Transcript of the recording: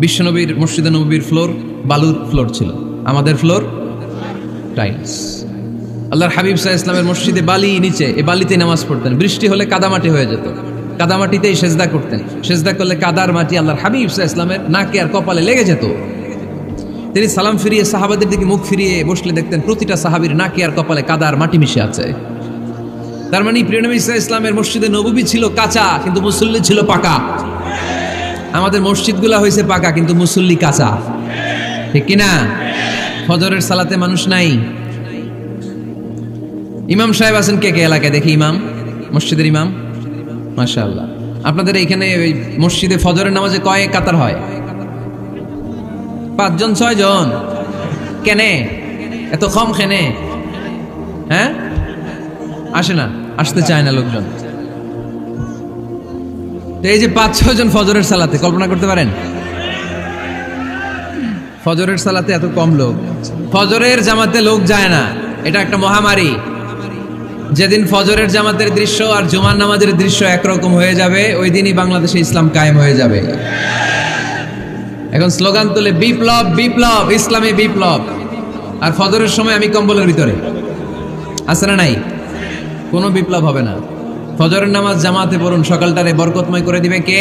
বিশ্বনবীর মসজিদে নববীর ফ্লোর বালুর ফ্লোর ছিল, আমাদের ফ্লোর টাইলস। আল্লাহর হাবিব সাল্লাল্লাহু আলাইহি ইসলামের মসজিদে বালি নিচে, এই বালিতে নামাজ পড়তেন। বৃষ্টি হলে কাদামাটি হয়ে যেত, কাদামাটিতেই সেজদা করতেন। সেজদা করলে কাদার মাটি আল্লাহর হাবিব সাল্লাল্লাহু আলাইহি ইসলামের নাকে আর কপালে লেগে যেত। তিনি সালাম ফিরিয়ে সাহাবাদের দিকে মুখ ফিরিয়ে বসলে দেখতেন প্রতিটা সাহাবীর নাকে আর কপালে কাদা আর মাটি মিশে আছে। তার মানে প্রিয় নবী সাল্লাল্লাহু আলাইহি ইসলামের মসজিদে নববী ছিল কাঁচা, কিন্তু মুসল্লি ছিল পাকা। আমাদের মসজিদগুলা হয়েছে পাকা, কিন্তু মুসল্লি কাঁচা, ঠিক কিনা? ফজরের সালাতে মানুষ নাই। ইমাম সাহেব আছেন কে কে এলাকায়? দেখি ইমাম, মসজিদের ইমাম। মাশাআল্লাহ। আপনাদের এইখানে ওই মসজিদে ফজরের নামাজে কয় কাতার হয়? 5 জন 6 জন? কেনে এত কম? কেনে? হ্যাঁ, আসে না, আসতে চায় না লোকজন। তো এই যে 5-6 জন ফজরের সালাতে, কল্পনা করতে পারেন ফজরের সালাতে এত কম লোক? ফজরের জামাতে লোক যায় না, এটা একটা মহামারী। যেদিন ফজরের জামাতের দৃশ্য আর জুমার নামাজের দৃশ্য একরকম হয়ে যাবে, ওই দিনই বাংলাদেশে ইসলাম কায়েম হয়ে যাবে। এখন স্লোগান তুলে বিপ্লব বিপ্লব, ইসলামী বিপ্লব। আর ফজরের সময় আমি কম্বলের ভিতরে, আছে না নাই? কোনো বিপ্লব হবে না। ফজরের নামাজ জামাতে পড়ুন, সকালটারে বরকতময় করে দিবে কে?